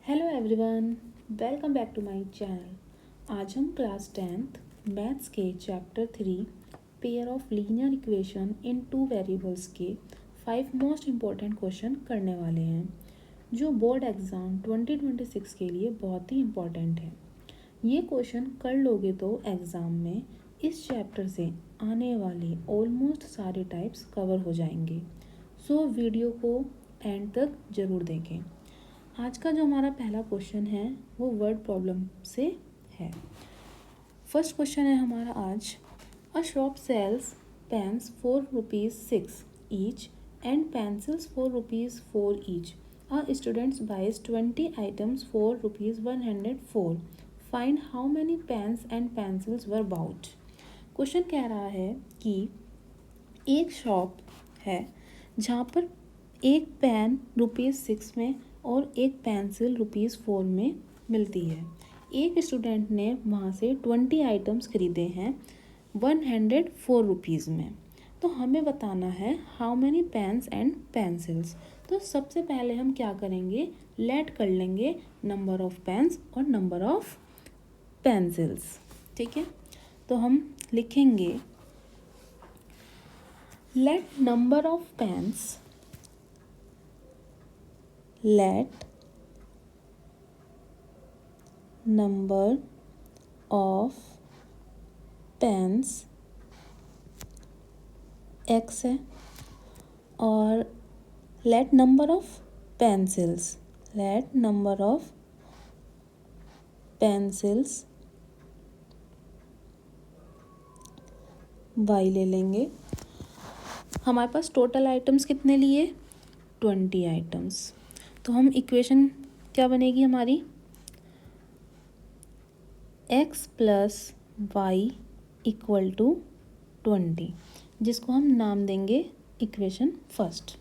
Hello everyone, welcome back to my channel. आज हम class 10th maths के chapter 3 pair of linear equation in two variables के 5 most important question करने वाले हैं, जो बोर्ड एग्ज़ाम 2026 के लिए बहुत ही इम्पॉर्टेंट है। ये क्वेश्चन कर लोगे तो एग्ज़ाम में इस चैप्टर से आने वाले ऑलमोस्ट सारे टाइप्स कवर हो जाएंगे। सो वीडियो को एंड तक ज़रूर देखें। आज का जो हमारा पहला क्वेश्चन है वो वर्ड प्रॉब्लम से है। फर्स्ट क्वेश्चन है हमारा आज, a shop sells pens ₹4.6 each and pencils ₹4 each. A students buys 20 items for ₹104. Find how many pens and pencils were bought. Question कह रहा है कि एक शॉप है जहाँ पर एक पेन ₹6 में और एक पेंसिल ₹4 में मिलती है। एक स्टूडेंट ने वहाँ से 20 आइटम्स खरीदे हैं ₹104 में। तो हमें बताना है how many pens and pencils. तो सबसे पहले हम क्या करेंगे, लेट कर लेंगे नंबर ऑफ पेन्स और नंबर ऑफ पेंसिल्स। ठीक है, तो हम लिखेंगे let number of pens, let number of pens x है और let number of pencils, let number of pencils y ले लेंगे। हमारे पास टोटल आइटम्स कितने लिए, 20 आइटम्स। तो हम इक्वेशन क्या बनेगी हमारी, x plus y equal to 20, जिसको हम नाम देंगे इक्वेशन फर्स्ट।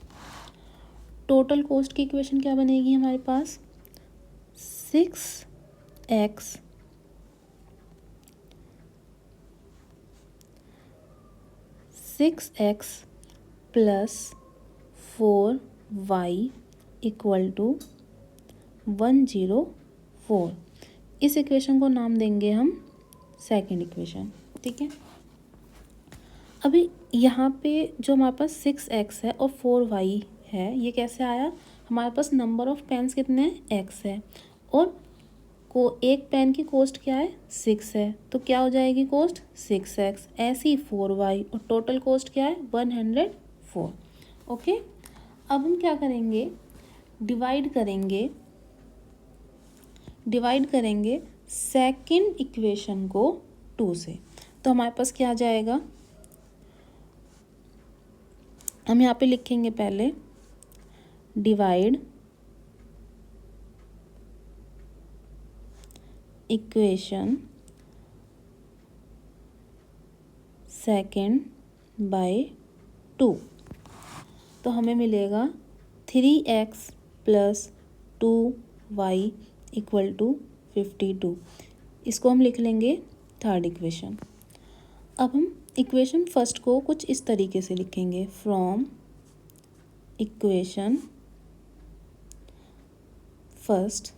टोटल कॉस्ट की इक्वेशन क्या बनेगी हमारे पास, 6x plus 4y equal to 104। इस इक्वेशन को नाम देंगे हम सेकंड इक्वेशन। ठीक है, अभी यहाँ पे जो हमारे पास 6x है और 4y है, ये कैसे आया, हमारे पास नंबर ऑफ पेन्स कितने हैं, x है, और एक पेन की कॉस्ट क्या है, 6 है, तो क्या हो जाएगी कॉस्ट 6x, ऐसी 4y, और टोटल कॉस्ट क्या है 104। ओके, अब हम क्या करेंगे, डिवाइड करेंगे सेकंड इक्वेशन को 2 से। तो हमारे पास क्या आ जाएगा, हम यहाँ पे लिखेंगे पहले डिवाइड इक्वेशन सेकंड बाय 2। तो हमें मिलेगा 3x plus 2y equal to 52। इसको हम लिख लेंगे थर्ड इक्वेशन। अब हम इक्वेशन फर्स्ट को कुछ इस तरीके से लिखेंगे, फ्रॉम इक्वेशन फर्स्ट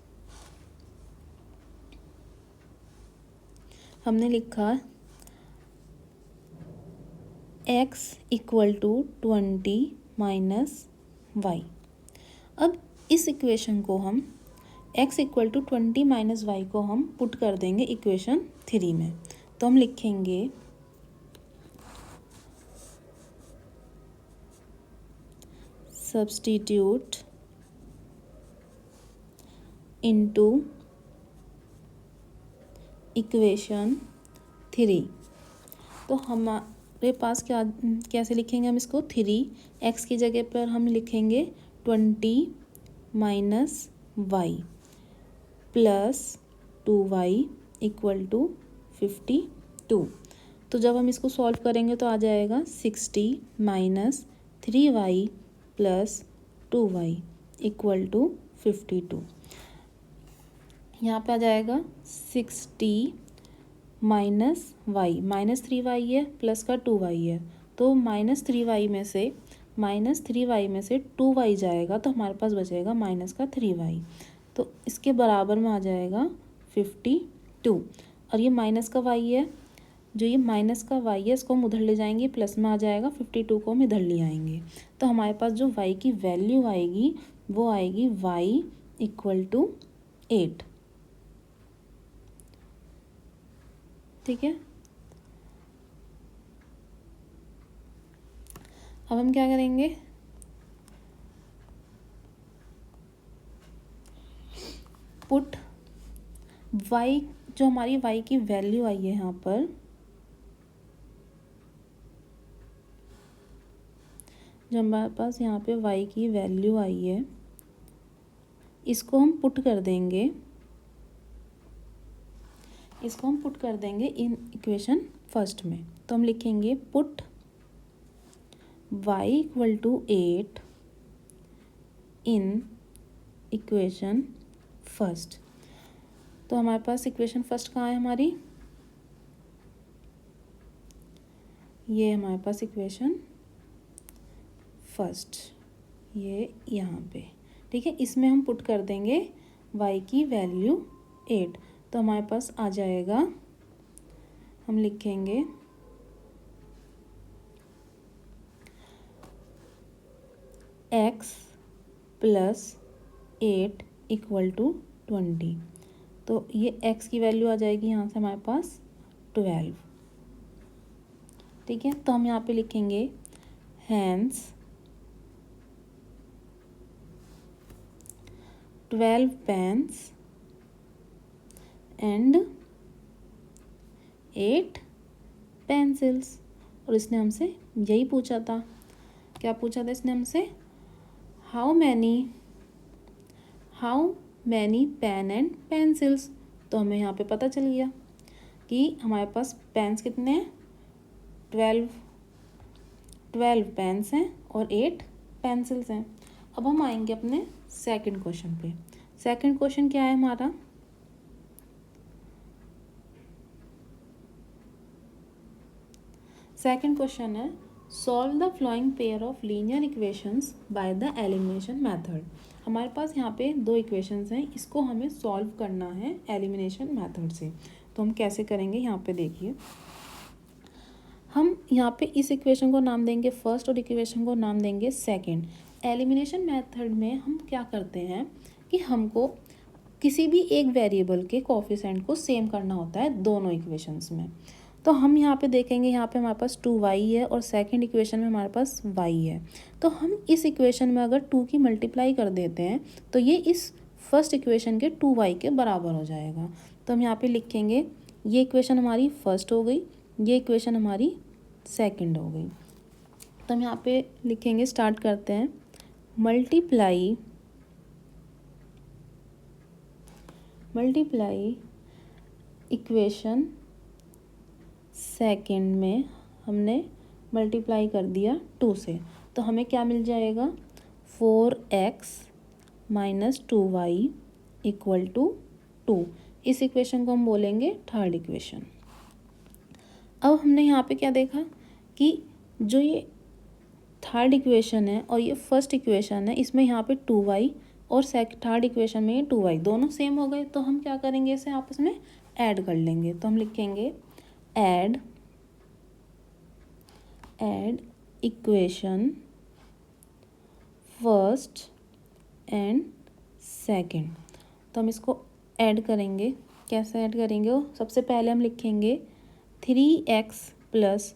हमने लिखा x equal to 20 minus y. अब इस इक्वेशन को हम x equal to 20 minus y को हम पुट कर देंगे इक्वेशन 3 में। तो हम लिखेंगे सब्स्टिट्यूट इनटू इक्वेशन 3। तो हमारे पास कैसे लिखेंगे हम इसको, 3x की जगह पर हम लिखेंगे 20 minus y plus 2y equal to 52। तो जब हम इसको सॉल्व करेंगे तो आ जाएगा 60 minus 3y plus 2y equal to 52। यहाँ पे आ जाएगा 60 माइनस वाई, माइनस 3y है प्लस का 2y है, तो माइनस 3y में से 2y जाएगा, तो हमारे पास बचेगा माइनस का 3y। तो इसके बराबर में आ जाएगा 52। और ये माइनस का y है, जो ये माइनस का y है इसको हम उधर ले जाएंगे, प्लस में आ जाएगा, 52 को हम इधर ले आएंगे। तो हमारे पास जो y की वैल्यू आएगी वो आएगी y = 8। ठीक है, अब हम क्या करेंगे, पुट y, जो हमारी y की वैल्यू आई है यहाँ पर, जो हमारे पास यहाँ पे y की वैल्यू आई है, इसको हम पुट कर देंगे, इसको हम पुट कर देंगे इन इक्वेशन फर्स्ट में। तो हम लिखेंगे put y = 8 in equation first. तो हमारे पास इक्वेशन फर्स्ट कहाँ है हमारी, ये हमारे पास इक्वेशन फर्स्ट, ये यहाँ पे। ठीक है, इसमें हम पुट कर देंगे y की वैल्यू 8। तो हमारे पास आ जाएगा, हम लिखेंगे x + 8 = 20। तो ये x की वैल्यू आ जाएगी यहाँ से हमारे पास 12। ठीक है, तो हम यहाँ पे लिखेंगे hence 12 pens and 8 pencils। और इसने हमसे यही पूछा था, क्या पूछा था इसने हमसे, how many pen and pencils. तो हमें यहाँ पे पता चल गया कि हमारे पास पेन्स कितने हैं, 12 पेन्स हैं और 8 पेंसिल्स हैं। अब हम आएंगे अपने सेकंड क्वेश्चन पे। सेकंड क्वेश्चन क्या है हमारा, सेकंड क्वेश्चन है solve the following pair of linear equations by the elimination method. हमारे पास यहाँ पे दो इक्वेशंस हैं, इसको हमें सॉल्व करना है एलिमिनेशन मेथड से। तो हम कैसे करेंगे, यहाँ पे देखिए, हम यहाँ पे इस इक्वेशन को नाम देंगे फर्स्ट और इक्वेशन को नाम देंगे सेकंड। एलिमिनेशन मेथड में हम क्या करते हैं कि हमको किसी भी एक वेरिएबल के कोफिशिएंट को सेम करना होता है दोनों इक्वेशंस में। तो हम यहाँ पे देखेंगे, यहाँ पे हमारे पास 2y है और सेकंड इक्वेशन में हमारे पास y है। तो हम इस इक्वेशन में अगर 2 की मल्टीप्लाई कर देते हैं तो ये इस फर्स्ट इक्वेशन के 2y के बराबर हो जाएगा। तो हम यहाँ पे लिखेंगे, ये इक्वेशन हमारी फर्स्ट हो गई, ये इक्वेशन हमारी सेकंड हो गई। तो हम यहाँ पे लिखेंगे, स्टार्ट करते हैं, मल्टीप्लाई इक्वेशन सेकंड में हमने मल्टीप्लाई कर दिया 2 से, तो हमें क्या मिल जाएगा, 4x - 2y = 2। इस इक्वेशन को हम बोलेंगे थर्ड इक्वेशन। अब हमने यहाँ पे क्या देखा कि जो ये थर्ड इक्वेशन है और ये फर्स्ट इक्वेशन है, इसमें यहाँ पे 2y और थर्ड इक्वेशन में ये 2y दोनों सेम हो गए। तो हम क्या करेंगे, इसे आपस में ऐड कर लेंगे। तो हम लिखेंगे add equation first and second. तो हम इसको ऐड करेंगे, कैसे ऐड करेंगे, वो सबसे पहले हम लिखेंगे 3x +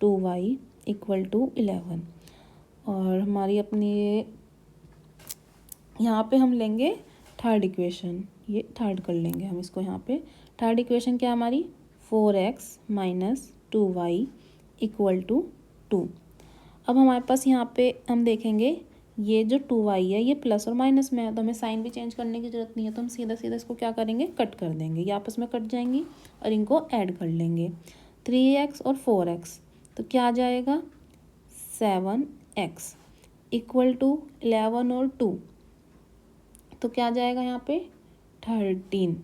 2y = 11। और हमारी अपनी यहाँ पे हम लेंगे थर्ड इक्वेशन, ये थर्ड कर लेंगे हम इसको। यहाँ पे थर्ड इक्वेशन क्या हमारी, 4x - 2y = 2। अब हमारे पास यहाँ पे हम देखेंगे, ये जो 2y है ये प्लस और माइनस में है, तो हमें साइन भी चेंज करने की ज़रूरत नहीं है। तो हम सीधा सीधा इसको क्या करेंगे, कट कर देंगे, ये आपस में कट जाएंगी और इनको ऐड कर लेंगे। 3x और 4x, तो क्या आ जाएगा, 7x = 11 और 2, तो क्या आ जाएगा यहाँ पे 13।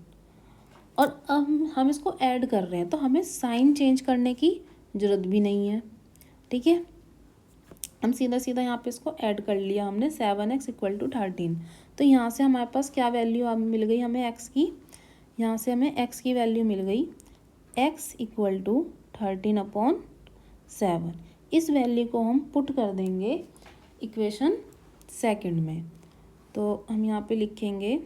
और अब हम इसको ऐड कर रहे हैं तो हमें साइन चेंज करने की ज़रूरत भी नहीं है। ठीक है, हम सीधा सीधा यहाँ पे इसको ऐड कर लिया हमने, 7x = 13। तो यहाँ से हमारे पास क्या वैल्यू अब मिल गई हमें एक्स की, यहाँ से हमें एक्स की वैल्यू मिल गई एक्स इक्वल टू 13/7। इस वैल्यू को हम पुट कर देंगे इक्वेशन सेकंड में। तो हम यहाँ पे लिखेंगे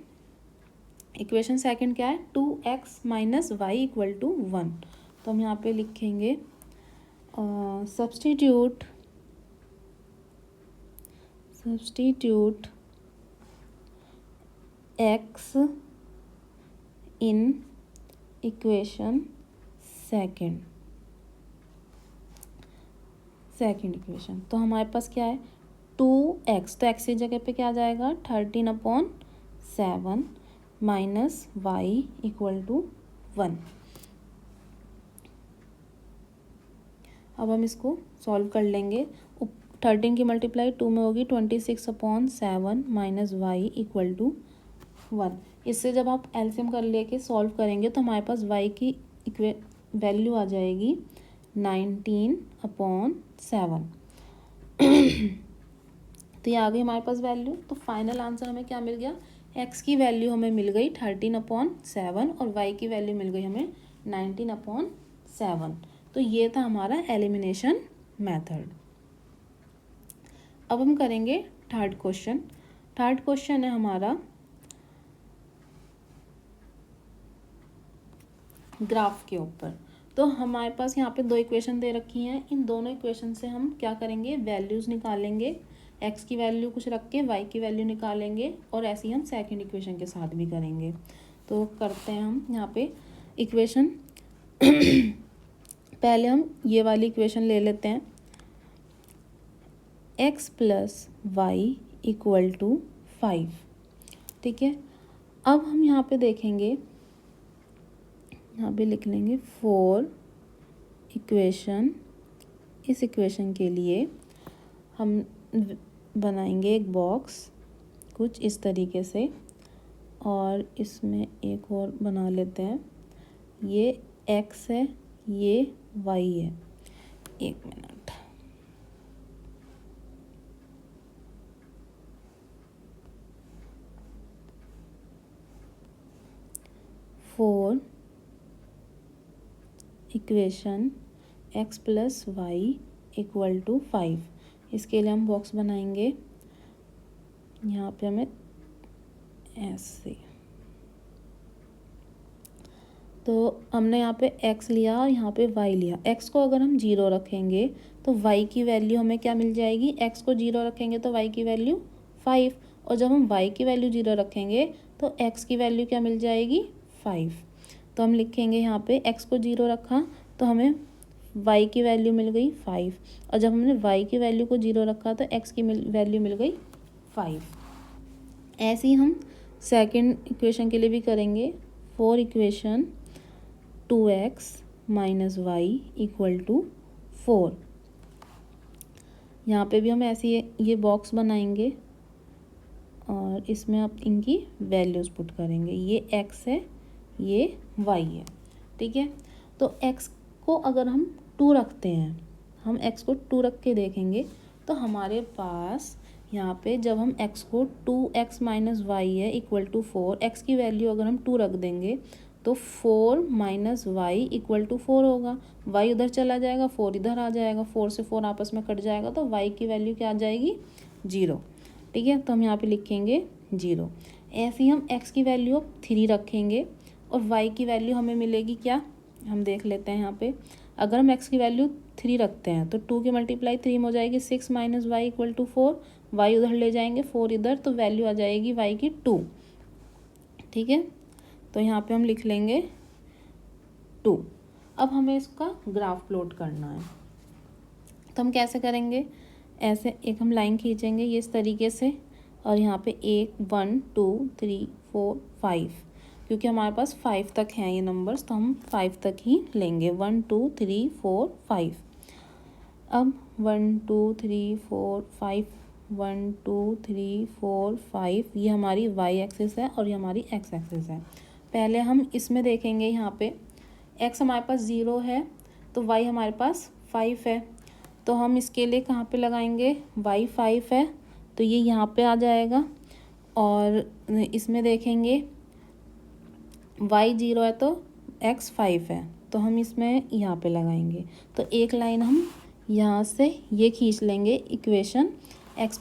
इक्वेशन सेकंड क्या है, 2x minus y equal to 1। तो हम यहाँ पे लिखेंगे substitute x in equation second equation. तो हमारे पास क्या है 2x, तो x की जगह पे क्या आ जाएगा 13/7 माइनस वाई इक्वल टू 1। अब हम इसको सॉल्व कर लेंगे। 13 की मल्टीप्लाई 2 में होगी 26/7 माइनस वाई इक्वल टू 1। इससे जब आप एलसीएम कर लेके सॉल्व करेंगे तो हमारे पास y की वैल्यू आ जाएगी 19/7। तो ये आ गई हमारे पास वैल्यू। तो फाइनल आंसर हमें क्या मिल गया, x की वैल्यू हमें मिल गई 13/7 और y की वैल्यू मिल गई हमें 19/7। तो ये था हमारा एलिमिनेशन मेथड। अब हम करेंगे थर्ड क्वेश्चन। थर्ड क्वेश्चन है हमारा ग्राफ के ऊपर। तो हमारे पास यहाँ पे दो इक्वेशन दे रखी हैं। इन दोनों इक्वेशन से हम क्या करेंगे, वैल्यूज़ निकालेंगे। x की वैल्यू कुछ रख के y की वैल्यू निकालेंगे और ऐसे ही हम सेकंड इक्वेशन के साथ भी करेंगे। तो करते हैं हम यहाँ पे इक्वेशन पहले हम ये वाली इक्वेशन ले लेते हैं, x plus y equal to 5। ठीक है, अब हम यहाँ पे देखेंगे, यहाँ पे लिख लेंगे 4 इक्वेशन। इस इक्वेशन के लिए हम बनाएंगे एक बॉक्स कुछ इस तरीके से और इसमें एक और बना लेते हैं। ये x है, ये y है। एक minute, four equation x plus y equal to 5। इसके लिए हम बॉक्स बनाएंगे। यहाँ पे हमें ऐसे, तो हमने यहाँ पे x लिया और यहाँ पे y लिया। x को अगर हम 0 रखेंगे तो y की वैल्यू हमें क्या मिल जाएगी, x को 0 रखेंगे तो y की वैल्यू 5, और जब हम y की वैल्यू 0 रखेंगे तो x की वैल्यू क्या मिल जाएगी 5। तो हम लिखेंगे यहाँ पे x को 0 रखा तो हमें y की वैल्यू मिल गई 5, और जब हमने y की वैल्यू को 0 रखा तो x की वैल्यू मिल गई 5। ऐसे ही हम सेकंड इक्वेशन के लिए भी करेंगे। 4 equation 2x minus y equal to 4। यहाँ पे भी हम ऐसे ये बॉक्स बनाएंगे और इसमें आप इनकी वैल्यूज़ पुट करेंगे। ये x है, ये y है। ठीक है, तो x को अगर हम 2 रखते हैं, हम x को 2 रख के देखेंगे तो हमारे पास यहाँ पे जब हम x को 2x माइनस वाई है इक्वल टू 4, x की वैल्यू अगर हम 2 रख देंगे तो 4 माइनस वाई इक्वल टू 4 होगा। y उधर चला जाएगा, 4 इधर आ जाएगा, 4 से 4 आपस में कट जाएगा तो y की वैल्यू क्या आ जाएगी 0। ठीक है, तो हम यहाँ पे लिखेंगे 0। ऐसे ही हम x की वैल्यू अब 3 रखेंगे और y की वैल्यू हमें मिलेगी क्या, हम देख लेते हैं। यहाँ पे अगर हम x की वैल्यू 3 रखते हैं तो 2 की मल्टीप्लाई 3 में हो जाएगी 6 minus y equal to 4। y उधर ले जाएंगे, 4 इधर, तो वैल्यू आ जाएगी y की 2। ठीक है, तो यहाँ पे हम लिख लेंगे 2। अब हमें इसका ग्राफ प्लॉट करना है, तो हम कैसे करेंगे, ऐसे एक हम लाइन खींचेंगे ये इस तरीके से, और यहाँ पे 1 1 2 3 4 5, क्योंकि हमारे पास 5 तक हैं ये नंबर्स तो हम 5 तक ही लेंगे। 1 2 3 4 5। अब 1 2 3 4 5, 1 2 3 4 5 ये हमारी y एक्सिस है और ये हमारी x एक्सिस है। पहले हम इसमें देखेंगे, यहाँ पे x हमारे पास 0 है तो y हमारे पास 5 है, तो हम इसके लिए कहाँ पे लगाएंगे, y 5 है तो ये यहाँ पे आ जाएगा। और इसमें देखेंगे y 0 है तो x 5 है, तो हम इसमें यहाँ पे लगाएंगे। तो एक लाइन हम यहाँ से ये खींच लेंगे equation x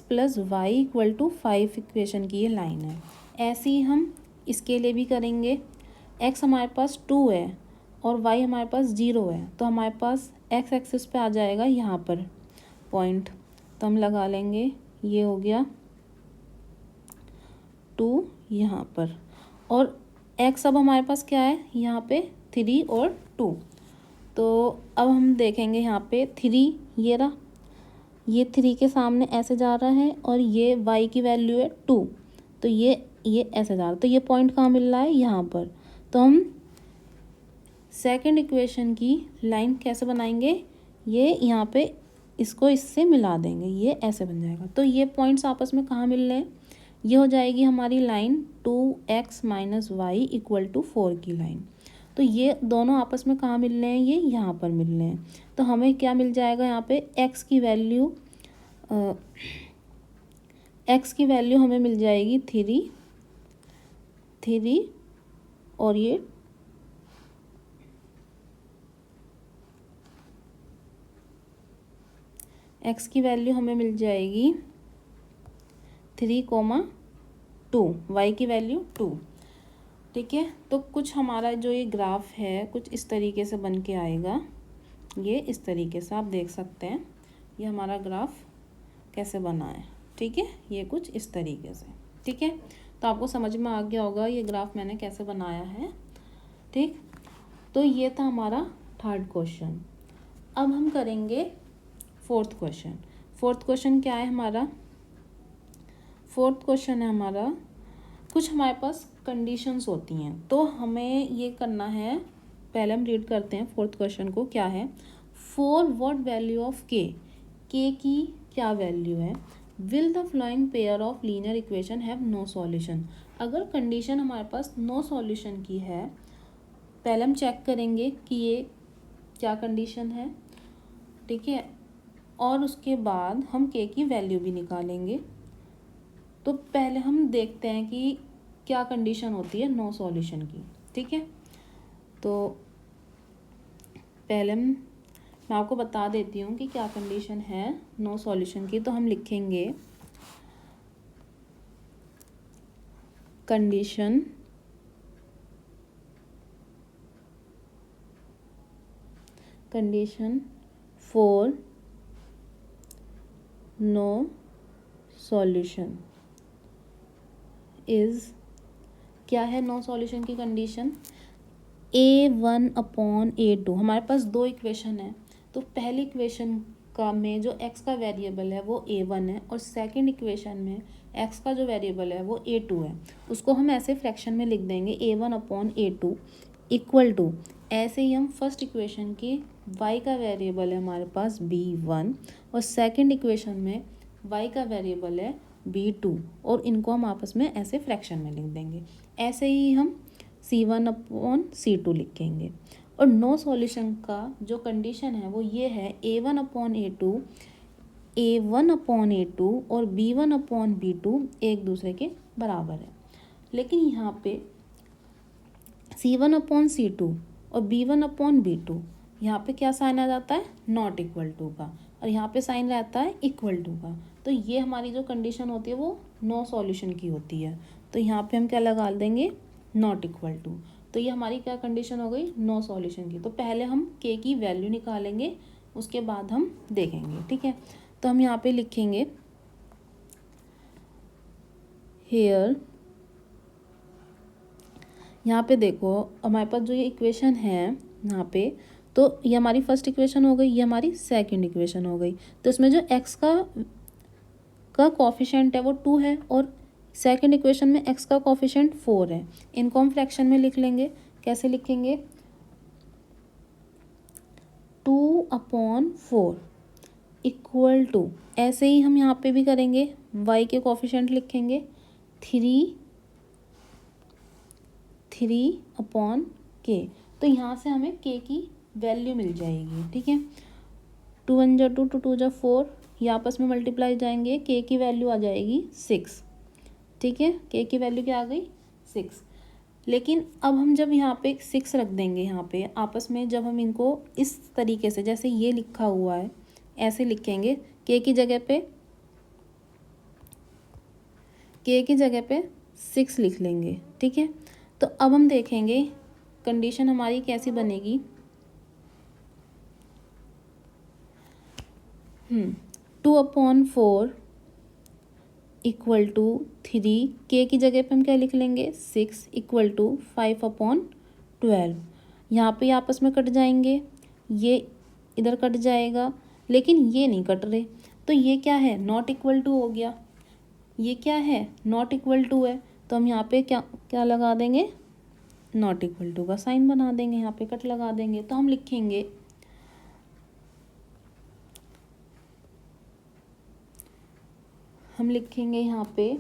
plus y equal to 5 equation की ये लाइन है। ऐसे ही हम इसके लिए भी करेंगे। x हमारे पास 2 है और y हमारे पास 0 है, तो हमारे पास x एक्सिस पे आ जाएगा यहाँ पर पॉइंट, तो हम लगा लेंगे। ये हो गया 2 यहाँ पर, और x अब हमारे पास क्या है यहाँ पे 3 और 2। तो अब हम देखेंगे यहाँ पे 3 ये रहा, ये 3 के सामने ऐसे जा रहा है और ये y की वैल्यू है 2, तो ये ऐसे जा रहा है। तो ये पॉइंट कहाँ मिल रहा है यहाँ पर। तो हम सेकंड इक्वेशन की लाइन कैसे बनाएंगे, ये यहाँ पे इसको इससे मिला देंगे, ये ऐसे बन जाएगा। तो ये पॉइंट्स आपस में कहाँ मिल रहे हैं, ये हो जाएगी हमारी line 2x minus y equal to 4 की लाइन। तो ये दोनों आपस में कहाँ मिल रहे हैं, ये यहाँ पर मिल रहे हैं। तो हमें क्या मिल जाएगा यहाँ पे x की वैल्यू हमें मिल जाएगी 3 और ये x की वैल्यू हमें मिल जाएगी 3,2, y की वैल्यू 2। ठीक है, तो कुछ हमारा जो ये ग्राफ है कुछ इस तरीके से बन के आएगा। ये इस तरीके से आप देख सकते हैं ये हमारा ग्राफ कैसे बना है। ठीक है, ये कुछ इस तरीके से। ठीक है, तो आपको समझ में आ गया होगा ये ग्राफ मैंने कैसे बनाया है। ठीक, तो ये था हमारा थर्ड क्वेश्चन। अब हम करेंगे फोर्थ क्वेश्चन। फोर्थ क्वेश्चन क्या है हमारा, फोर्थ क्वेश्चन है हमारा, कुछ हमारे पास कंडीशंस होती हैं, तो हमें ये करना है। पहले हम रीड करते हैं फोर्थ क्वेश्चन को। क्या है, फॉर व्हाट वैल्यू ऑफ के की क्या वैल्यू है, will the following pair of linear equation have no solution. अगर कंडीशन हमारे पास नो सॉल्यूशन की है, पहले हम चेक करेंगे कि ये क्या कंडीशन है। ठीक है, और उसके बाद हम के की वैल्यू भी निकालेंगे। तो पहले हम देखते हैं कि क्या कंडीशन होती है नो सॉल्यूशन की। ठीक है, तो पहले मैं आपको बता देती हूँ कि क्या कंडीशन है नो सॉल्यूशन की। तो हम लिखेंगे condition for no solution is, क्या है नो सॉल्यूशन की कंडीशन, a1/a2। हमारे पास दो इक्वेशन है, तो पहली इक्वेशन का में जो x का वेरिएबल है वो a1 है, और सेकंड इक्वेशन में x का जो वेरिएबल है वो a2 है। उसको हम ऐसे फ्रैक्शन में लिख देंगे a1/a2 इक्वल टू, ऐसे ही हम फर्स्ट इक्वेशन की y का वेरिएबल है हमारे पास b1 और सेकंड इक्वेशन में y का वेरिएबल है b2, और इनको हम आपस में ऐसे फ्रैक्शन में लिख देंगे। ऐसे ही हम c1/c2 लिखेंगे। और नो सॉल्यूशन का जो कंडीशन है वो ये है a1/a2 और b1/b2 एक दूसरे के बराबर है। लेकिन यहाँ पे c1/c2 और b1/b2 यहाँ पे क्या साइन आ जाता है, नॉट इक्वल टू का, और यहाँ पे साइन रहता है इक्वल टू का। तो ये हमारी जो कंडीशन होती है वो नो सॉल्यूशन की होती है। तो यहाँ पे हम क्या लगा देंगे, नॉट इक्वल टू। तो ये हमारी क्या कंडीशन हो गई, नो सॉल्यूशन की। तो पहले हम के की वैल्यू निकालेंगे, उसके बाद हम देखेंगे। ठीक है, तो हम यहाँ पे लिखेंगे हेयर, यहाँ पे देखो हमारे पास जो ये इक्वेशन है यहाँ पे, तो ये हमारी फर्स्ट इक्वेशन हो गई, ये हमारी सेकंड इक्वेशन हो गई। तो इसमें जो x का कोफिशिएंट है वो 2 है, और सेकंड इक्वेशन में x का कोफिशिएंट 4 है। इनको हम फ्रैक्शन में लिख लेंगे। कैसे लिखेंगे, 2/4 इक्वल टू, ऐसे ही हम यहाँ पे भी करेंगे, y के कोफिशिएंट लिखेंगे 3/k। तो यहाँ से हमें k की वैल्यू मिल जाएगी। ठीक है, 2 1 जा 2 2 2 जा 4, ये आपस में मल्टीप्लाई जाएंगे, के की वैल्यू आ जाएगी 6, ठीक है, के की वैल्यू क्या आ गई 6। लेकिन अब हम जब यहाँ पे 6 रख देंगे, यहाँ पे आपस में जब हम इनको इस तरीके से, जैसे ये लिखा हुआ है ऐसे लिखेंगे, के की जगह पे 6 लिख लेंगे, ठीक है। तो अब हम देखेंगे कंडीशन हमारी कैसी बनेगी। 2/4 इक्वल टू 3, के की जगह पे हम क्या लिख लेंगे 6 इक्वल टू 5/12। यहाँ पे आपस में कट जाएंगे, ये इधर कट जाएगा, लेकिन ये नहीं कट रहे, तो ये क्या है नॉट इक्वल टू हो गया, ये क्या है नॉट इक्वल टू है, तो हम यहाँ पे क्या क्या लगा देंगे, नॉट इक्वल टू का साइन बना देंगे, यहाँ पे कट लगा देंगे। तो हम लिखेंगे यहाँ पे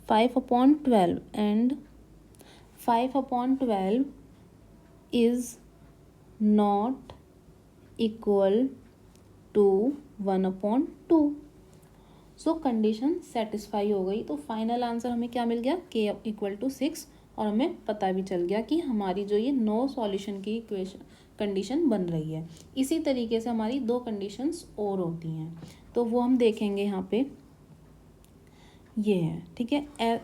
5/12 and 5/12 is not equal to 1/2। So condition satisfy हो गई। तो फाइनल आंसर हमें क्या मिल गया, के इक्वल टू 6, और हमें पता भी चल गया कि हमारी जो ये नो सॉल्यूशन की इक्वेशन कंडीशन बन रही है। इसी तरीके से हमारी 2 कंडीशंस और होती हैं, तो वो हम देखेंगे यहाँ पे, ये है, ठीक है।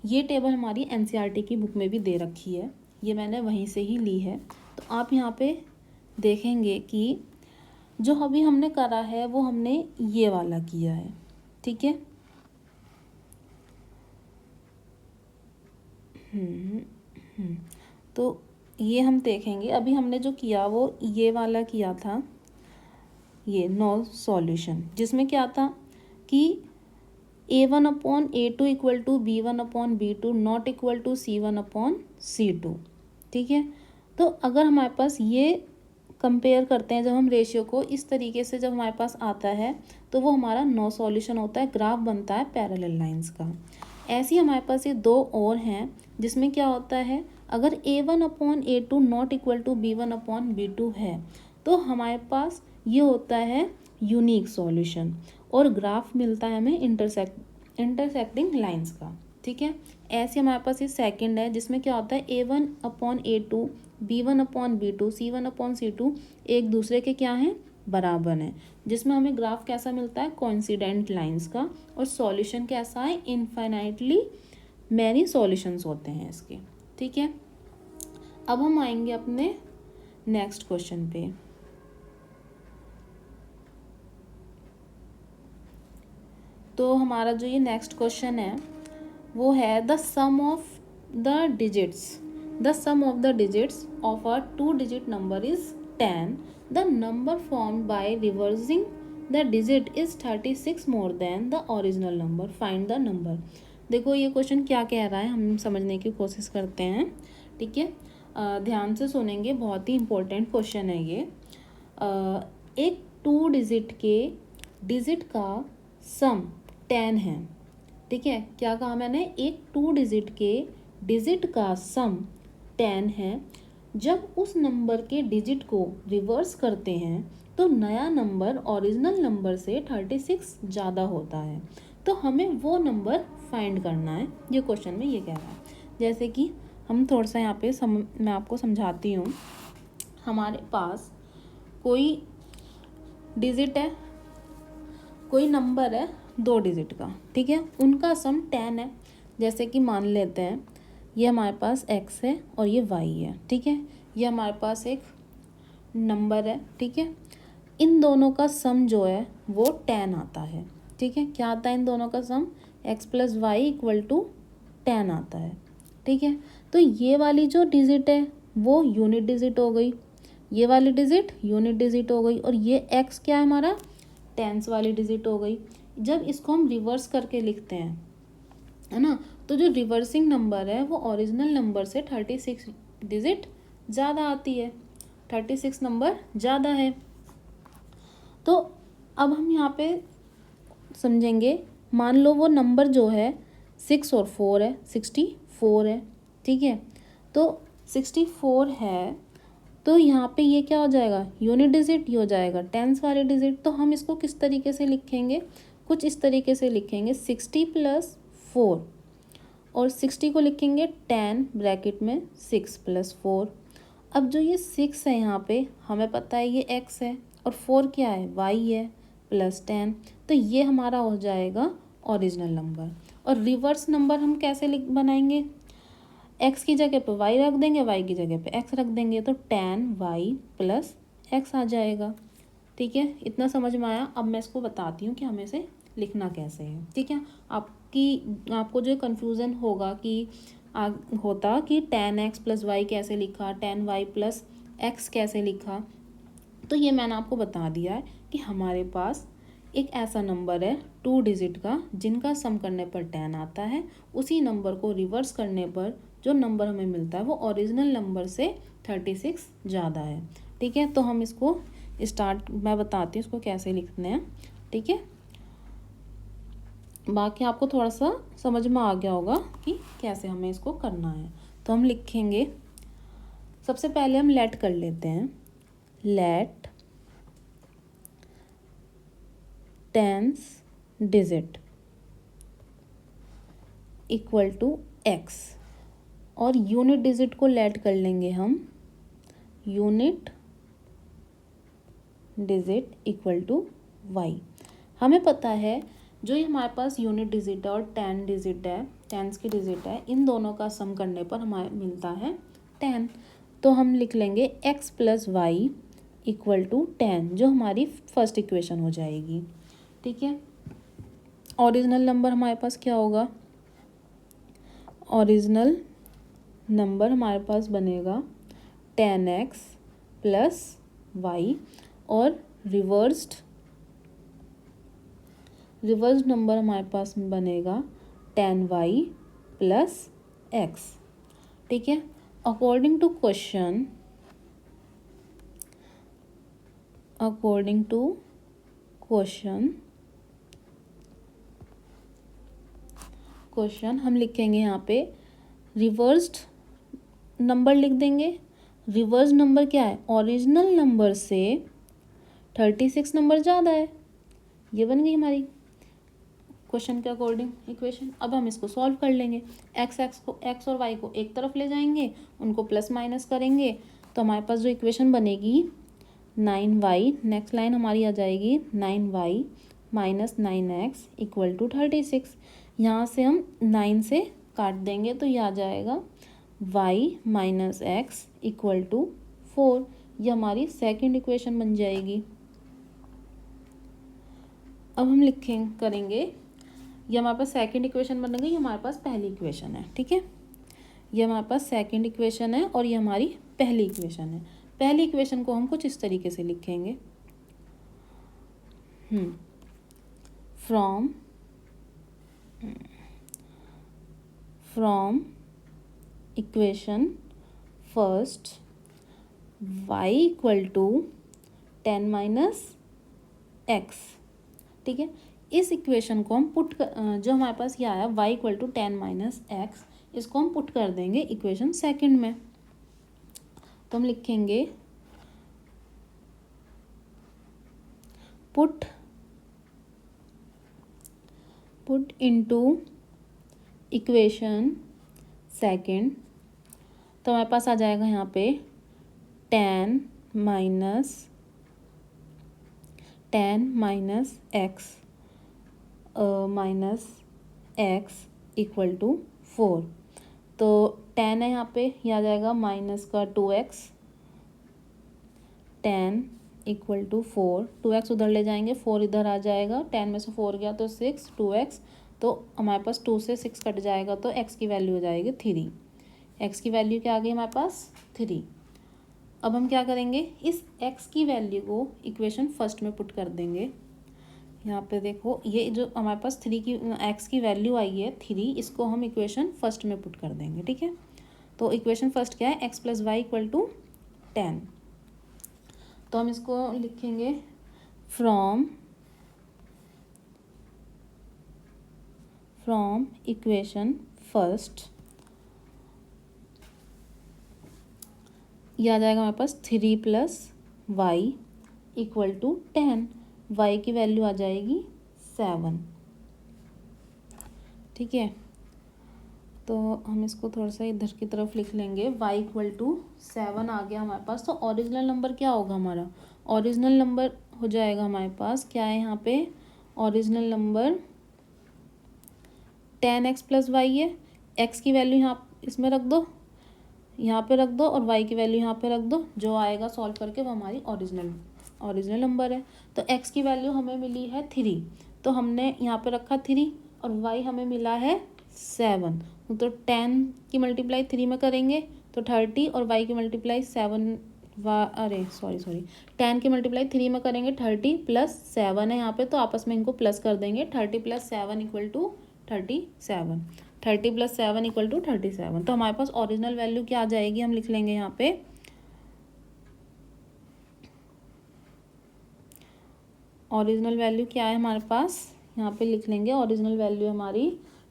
ये टेबल हमारी एनसीईआरटी की बुक में भी दे रखी है, ये मैंने वहीं से ही ली है। तो आप यहाँ पे देखेंगे कि जो अभी हमने करा है वो हमने ये वाला किया है, ठीक है। तो ये हम देखेंगे, अभी हमने जो किया वो ये वाला किया था, ये नो सॉल्यूशन, जिसमें क्या था कि A1/A2 equal to B1/B2 not equal to C1/C2, ठीक है। तो अगर हमारे पास ये कंपेयर करते हैं, जब हम रेशियो को इस तरीके से जब हमारे पास आता है तो वो हमारा नो सॉल्यूशन होता है, ग्राफ बनता है पैरेलल लाइंस का। ऐसे ही हमारे पास ये 2 और हैं, जिसमें क्या होता है, अगर A1/A2 not equal to B1/B2 है तो हमारे पास ये होता है यूनिक सॉल्यूशन, और ग्राफ मिलता है हमें इंटरसेक्टिंग लाइंस का, ठीक है। ऐसे हमारे पास ये सेकंड है, जिसमें क्या होता है A1/A2 B1/B2 C1/C2 एक दूसरे के क्या हैं, बराबर हैं, जिसमें हमें ग्राफ कैसा मिलता है, कोइंसिडेंट लाइंस का, और सॉल्यूशन कैसा है, इनफाइनाइटली मैनी सॉल्यूशंस होते हैं इसके, ठीक है। अब हम आएंगे अपने नेक्स्ट क्वेश्चन पे। तो हमारा जो ये नेक्स्ट क्वेश्चन है वो है the sum of the digits of a 2-digit number is 10। The number formed by reversing the digit is 36 more than the original number, find the number. देखो ये क्वेश्चन क्या कह रहा है, हम समझने की कोशिश करते हैं, ठीक है। ध्यान से सुनेंगे, बहुत ही इम्पोर्टेंट क्वेश्चन है ये। एक 2 डिजिट के डिजिट का सम 10 है, ठीक है। क्या कहा मैंने, एक 2 डिजिट के डिजिट का सम 10 है। जब उस नंबर के डिजिट को रिवर्स करते हैं तो नया नंबर ओरिजिनल नंबर से 36 ज़्यादा होता है, तो हमें वो नंबर फाइंड करना है, ये क्वेश्चन में ये कह रहा है। जैसे कि हम थोड़ा सा यहाँ पे मैं आपको समझाती हूँ। हमारे पास कोई डिजिट है, कोई नंबर है 2 डिजिट का, ठीक है, उनका सम 10 है। जैसे कि मान लेते हैं ये हमारे पास x है और ये y है, ठीक है। ये हमारे पास एक नंबर है, ठीक है। इन दोनों का सम जो है वो 10 आता है, ठीक है। क्या आता है इन दोनों का सम, x + y इक्वल टू 10 आता है, ठीक है। तो ये वाली जो डिजिट है वो यूनिट डिजिट हो गई, ये वाली डिजिट यूनिट डिजिट हो गई, और ये x क्या है हमारा, टेंस वाली डिजिट हो गई। जब इसको हम रिवर्स करके लिखते हैं, है ना, तो जो रिवर्सिंग नंबर है वो ओरिजिनल नंबर से 36 डिजिट ज़्यादा आती है, 36 नंबर ज़्यादा है। तो अब हम यहाँ पे समझेंगे, मान लो वो नंबर जो है 6 और 4 है, 64 है, ठीक है। तो 64 है तो यहाँ पे ये क्या हो जाएगा, यूनिट डिजिट ही हो जाएगा, टेंस वाले डिजिट। तो हम इसको किस तरीके से लिखेंगे, कुछ इस तरीके से लिखेंगे 60+4, और 60 को लिखेंगे 10 ब्रैकेट में 6+4। अब जो ये 6 है यहाँ पे हमें पता है ये x है, और 4 क्या है, y है, +10। तो ये हमारा हो जाएगा ओरिजिनल नंबर। और रिवर्स नंबर हम कैसे लिख बनाएंगे, x की जगह पे y रख देंगे, y की जगह पे x रख देंगे, तो 10y + x आ जाएगा। ठीक है, इतना समझ में आया। अब मैं इसको बताती हूँ कि हमें इसे लिखना कैसे है। ठीक है, आपको जो कन्फ्यूज़न होगा कि होता कि 10x + y कैसे लिखा, 10y + x कैसे लिखा, तो ये मैंने आपको बता दिया है कि हमारे पास एक ऐसा नंबर है 2 डिजिट का जिनका सम करने पर 10 आता है। उसी नंबर को रिवर्स करने पर जो नंबर हमें मिलता है वो ओरिजिनल नंबर से 36 ज़्यादा है। ठीक है, तो हम इसको मैं बताती हूँ इसको कैसे लिखते हैं। ठीक है, बाकी आपको थोड़ा सा समझ में आ गया होगा कि कैसे हमें इसको करना है। तो हम लिखेंगे, सबसे पहले हम लेट कर लेते हैं, let tens digit equal to x, और यूनिट डिजिट को लेट कर लेंगे हम, unit digit equal to y। हमें पता है जो ये हमारे पास यूनिट डिजिट है और 10 डिजिट है, टेंस की डिजिट है, इन दोनों का सम करने पर हमें मिलता है 10। तो हम लिख लेंगे x + y इक्वल टू 10, जो हमारी फर्स्ट इक्वेशन हो जाएगी। ठीक है, ओरिजिनल नंबर हमारे पास क्या होगा, ओरिजिनल नंबर हमारे पास बनेगा 10x + y, और रिवर्स्ड नंबर हमारे पास बनेगा 10y + x। ठीक है, अकॉर्डिंग टू क्वेश्चन हम लिखेंगे यहाँ पे रिवर्स्ड नंबर लिख देंगे। रिवर्स नंबर क्या है, ओरिजिनल नंबर से 36 नंबर ज़्यादा है। ये बन गई हमारी क्वेश्चन के अकॉर्डिंग इक्वेशन। अब हम इसको सॉल्व कर लेंगे, x और y को एक तरफ ले जाएंगे, उनको प्लस माइनस करेंगे, तो हमारे पास जो इक्वेशन बनेगी 9y, नेक्स्ट लाइन हमारी आ जाएगी 9y - 9x इक्वल टू 36। यहाँ से हम 9 से काट देंगे तो ये आ जाएगा y - x इक्वल टू 4। ये हमारी सेकंड इक्वेशन बन जाएगी। अब हम करेंगे, ये हमारे पास सेकंड इक्वेशन बन गई, ये हमारे पास पहली इक्वेशन है। ठीक है, ये हमारे पास सेकंड इक्वेशन है और ये हमारी पहली इक्वेशन है। पहली इक्वेशन को हम कुछ इस तरीके से लिखेंगे, from equation first y equal to 10 - x। ठीक है, इस इक्वेशन को हम जो हमारे पास ये आया y इक्वल टू 10 - x, इसको हम पुट कर देंगे इक्वेशन सेकंड में। तो हम लिखेंगे पुट इनटू इक्वेशन सेकंड। तो हमारे पास आ जाएगा यहाँ पे 10 - x इक्वल टू 4। तो 10 है यहाँ पे, ये आ जाएगा माइनस का 2x, 10 इक्वल टू 4, 2x उधर ले जाएंगे, 4 इधर आ जाएगा, 10 में से 4 गया तो 6, 2x, तो हमारे पास 2 से 6 कट जाएगा तो x की वैल्यू हो जाएगी 3। x की वैल्यू क्या आ गई हमारे पास 3। अब हम क्या करेंगे, इस x की वैल्यू को इक्वेशन फर्स्ट में पुट कर देंगे। यहाँ पे देखो, ये जो हमारे पास x की वैल्यू आई है 3, इसको हम इक्वेशन फर्स्ट में पुट कर देंगे। ठीक है, तो इक्वेशन फर्स्ट क्या है, x + y इक्वल टू 10। तो हम इसको लिखेंगे फ्रॉम इक्वेशन फर्स्ट, ये आ जाएगा हमारे पास 3 plus y equal to 10। Y की वैल्यू आ जाएगी 7। ठीक है, तो हम इसको थोड़ा सा इधर की तरफ लिख लेंगे। y इक्वल टू 7 आ गया हमारे पास। तो ओरिजिनल नंबर क्या होगा हमारा? ओरिजिनल नंबर हो जाएगा हमारे पास क्या है यहाँ पे? Original number 10x plus y है। x की वैल्यू यहाँ इसमें रख दो, यहाँ पे रख दो, और y की वैल्यू यहाँ पे रख दो। जो आएगा सॉल्व करके वो हमारी ओरिजिनल नंबर है। तो x की वैल्यू हमें मिली है 3, तो हमने यहाँ पे रखा 3, और y हमें मिला है 7। तो 10 की मल्टीप्लाई 3 में करेंगे तो 30, और y की मल्टीप्लाई 7 सॉरी 10 की मल्टीप्लाई 3 में करेंगे 30 प्लस 7 है यहाँ पे, तो आपस में इनको प्लस कर देंगे। 30 plus 7 equal to 37। 30 plus 7 equal to 37। तो हमारे पास ओरिजिनल वैल्यू क्या आ जाएगी? हम लिख लेंगे यहाँ पे ओरिजिनल वैल्यू क्या है हमारे पास, यहाँ पे लिख लेंगे ओरिजिनल वैल्यू हमारी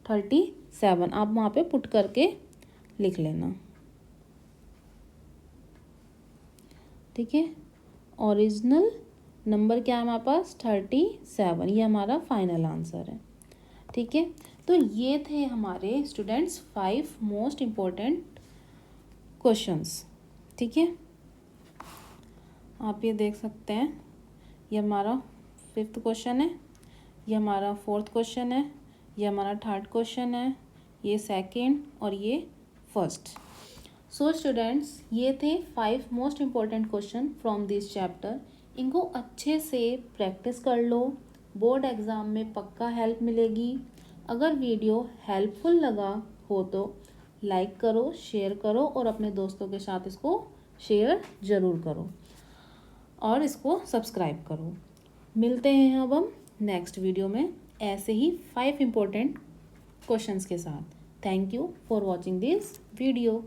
37। आप वहाँ पे पुट करके लिख लेना। ठीक है, ओरिजिनल नंबर क्या है हमारे पास? 37। ये हमारा फाइनल आंसर है। ठीक है, तो ये थे हमारे स्टूडेंट्स 5 मोस्ट इम्पोर्टेंट क्वेश्चंस। ठीक है, आप ये देख सकते हैं, ये हमारा 5th क्वेश्चन है, ये हमारा 4th क्वेश्चन है, ये हमारा 3rd क्वेश्चन है, ये 2nd, और ये 1st। सो स्टूडेंट्स, ये थे 5 most important question from this chapter. इनको अच्छे से प्रैक्टिस कर लो, बोर्ड एग्ज़ाम में पक्का हेल्प मिलेगी। अगर वीडियो हेल्पफुल लगा हो तो लाइक करो, शेयर करो, और अपने दोस्तों के साथ इसको शेयर ज़रूर करो, और इसको सब्सक्राइब करो। मिलते हैं अब हम नेक्स्ट वीडियो में ऐसे ही 5 इम्पोर्टेंट क्वेश्चंस के साथ। Thank you for watching this video.